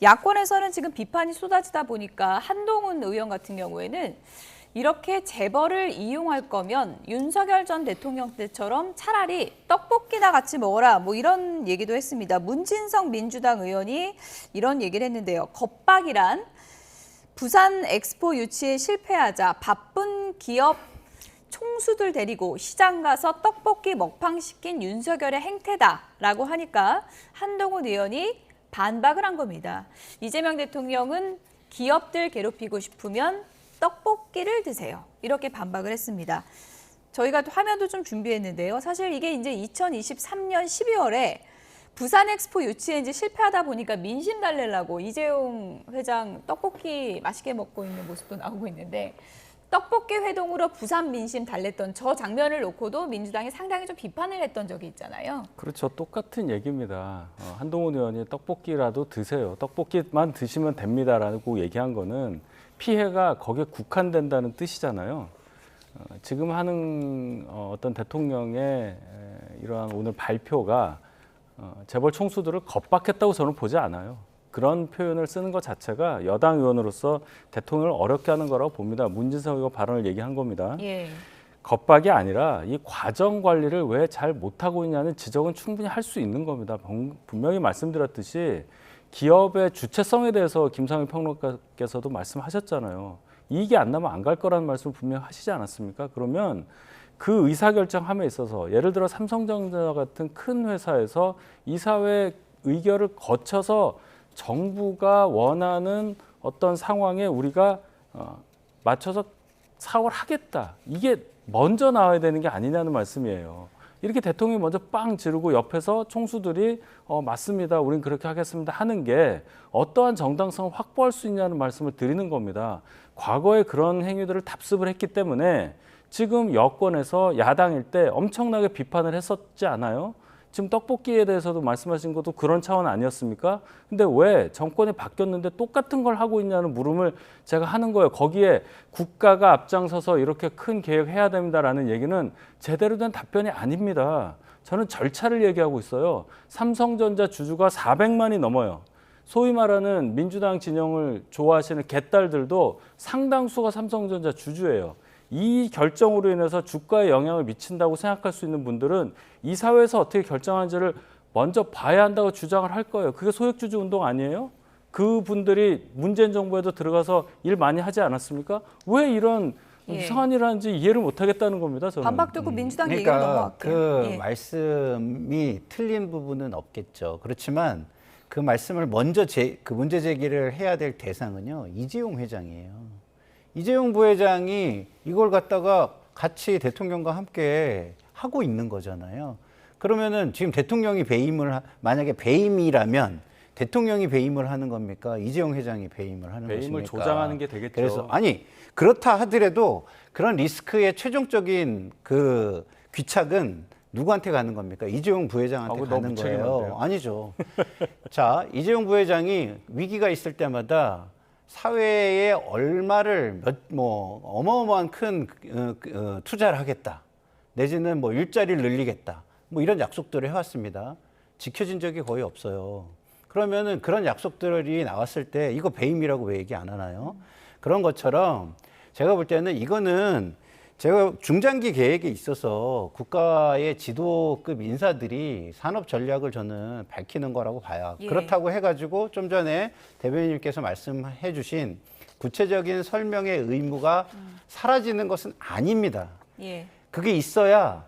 야권에서는 지금 비판이 쏟아지다 보니까 한동훈 의원 같은 경우에는 이렇게 재벌을 이용할 거면 윤석열 전 대통령 때처럼 차라리 떡볶이나 같이 먹어라, 뭐 이런 얘기도 했습니다. 문진성 민주당 의원이 이런 얘기를 했는데요. 겁박이란 부산 엑스포 유치에 실패하자 바쁜 기업 총수들 데리고 시장 가서 떡볶이 먹방시킨 윤석열의 행태다라고 하니까 한동훈 의원이 반박을 한 겁니다. 이재명 대통령은 기업들 괴롭히고 싶으면 떡볶이를 드세요. 이렇게 반박을 했습니다. 저희가 또 화면도 좀 준비했는데요. 사실 이게 이제 2023년 12월에 부산 엑스포 유치에 이제 실패하다 보니까 민심 달래려고 이재용 회장 떡볶이 맛있게 먹고 있는 모습도 나오고 있는데 떡볶이 회동으로 부산 민심 달랬던 저 장면을 놓고도 민주당이 상당히 좀 비판을 했던 적이 있잖아요. 그렇죠. 똑같은 얘기입니다. 한동훈 의원이 떡볶이라도 드세요. 떡볶이만 드시면 됩니다라고 얘기한 거는 피해가 거기에 국한된다는 뜻이잖아요. 지금 하는 어떤 대통령의 이러한 오늘 발표가 재벌 총수들을 겁박했다고 저는 보지 않아요. 그런 표현을 쓰는 것 자체가 여당 의원으로서 대통령을 어렵게 하는 거라고 봅니다. 문진성 의원 발언을 얘기한 겁니다. 예. 겁박이 아니라 이 과정 관리를 왜 잘 못하고 있냐는 지적은 충분히 할 수 있는 겁니다. 분명히 말씀드렸듯이 기업의 주체성에 대해서 김상일 평론가께서도 말씀하셨잖아요. 이익이 안 나면 안 갈 거라는 말씀을 분명히 하시지 않았습니까? 그러면 그 의사결정함에 있어서 예를 들어 삼성전자 같은 큰 회사에서 이사회 의결을 거쳐서 정부가 원하는 어떤 상황에 우리가 맞춰서 사업을 하겠다. 이게 먼저 나와야 되는 게 아니냐는 말씀이에요. 이렇게 대통령이 먼저 빵 지르고 옆에서 총수들이 맞습니다. 우린 그렇게 하겠습니다. 하는 게 어떠한 정당성을 확보할 수 있냐는 말씀을 드리는 겁니다. 과거에 그런 행위들을 답습을 했기 때문에 지금 여권에서 야당일 때 엄청나게 비판을 했었지 않아요? 지금 떡볶이에 대해서도 말씀하신 것도 그런 차원 아니었습니까? 근데 왜 정권이 바뀌었는데 똑같은 걸 하고 있냐는 물음을 제가 하는 거예요. 거기에 국가가 앞장서서 이렇게 큰 계획해야 됩니다라는 얘기는 제대로 된 답변이 아닙니다. 저는 절차를 얘기하고 있어요. 삼성전자 주주가 400만이 넘어요. 소위 말하는 민주당 진영을 좋아하시는 개딸들도 상당수가 삼성전자 주주예요. 이 결정으로 인해서 주가에 영향을 미친다고 생각할 수 있는 분들은 이 사회에서 어떻게 결정하는지를 먼저 봐야 한다고 주장을 할 거예요. 그게 소액주주 운동 아니에요? 그분들이 문재인 정부에도 들어가서 일 많이 하지 않았습니까? 왜 이런 이상한 일 하는지 이해를 못 하겠다는 겁니다. 저는. 반박 듣고 민주당 얘기로 넘어갈게요. 그 말씀이 틀린 부분은 없겠죠. 그렇지만 그 말씀을 먼저 그 문제 제기를 해야 될 대상은요, 이재용 회장이에요. 이재용 부회장이 이걸 갖다가 같이 대통령과 함께 하고 있는 거잖아요. 그러면은 지금 대통령이 만약에 배임이라면 대통령이 배임을 하는 겁니까? 이재용 회장이 배임을 하는 것입니까? 배임을 조장하는 게 되겠죠. 그래서 그렇다 하더라도 그런 리스크의 최종적인 그 귀착은 누구한테 가는 겁니까? 이재용 부회장한테 가는 거예요. 아니죠. 자, 이재용 부회장이 위기가 있을 때마다 사회에 얼마를 어마어마한 큰 투자를 하겠다. 내지는 뭐 일자리를 늘리겠다. 뭐 이런 약속들을 해왔습니다. 지켜진 적이 거의 없어요. 그러면은 그런 약속들이 나왔을 때 이거 배임이라고 왜 얘기 안 하나요? 그런 것처럼 제가 볼 때는 이거는 제가 중장기 계획에 있어서 국가의 지도급 인사들이 산업 전략을 저는 밝히는 거라고 봐요. 예. 그렇다고 해가지고 좀 전에 대변인님께서 말씀해 주신 구체적인 설명의 의무가 사라지는 것은 아닙니다. 예. 그게 있어야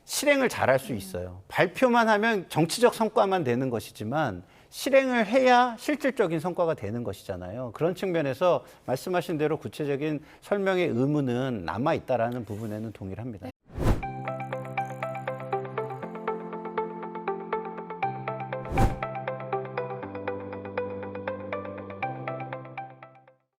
실행을 잘할 수 있어요. 발표만 하면 정치적 성과만 되는 것이지만 실행을 해야 실질적인 성과가 되는 것이잖아요. 그런 측면에서 말씀하신 대로 구체적인 설명의 의무는 남아있다라는 부분에는 동의를 합니다.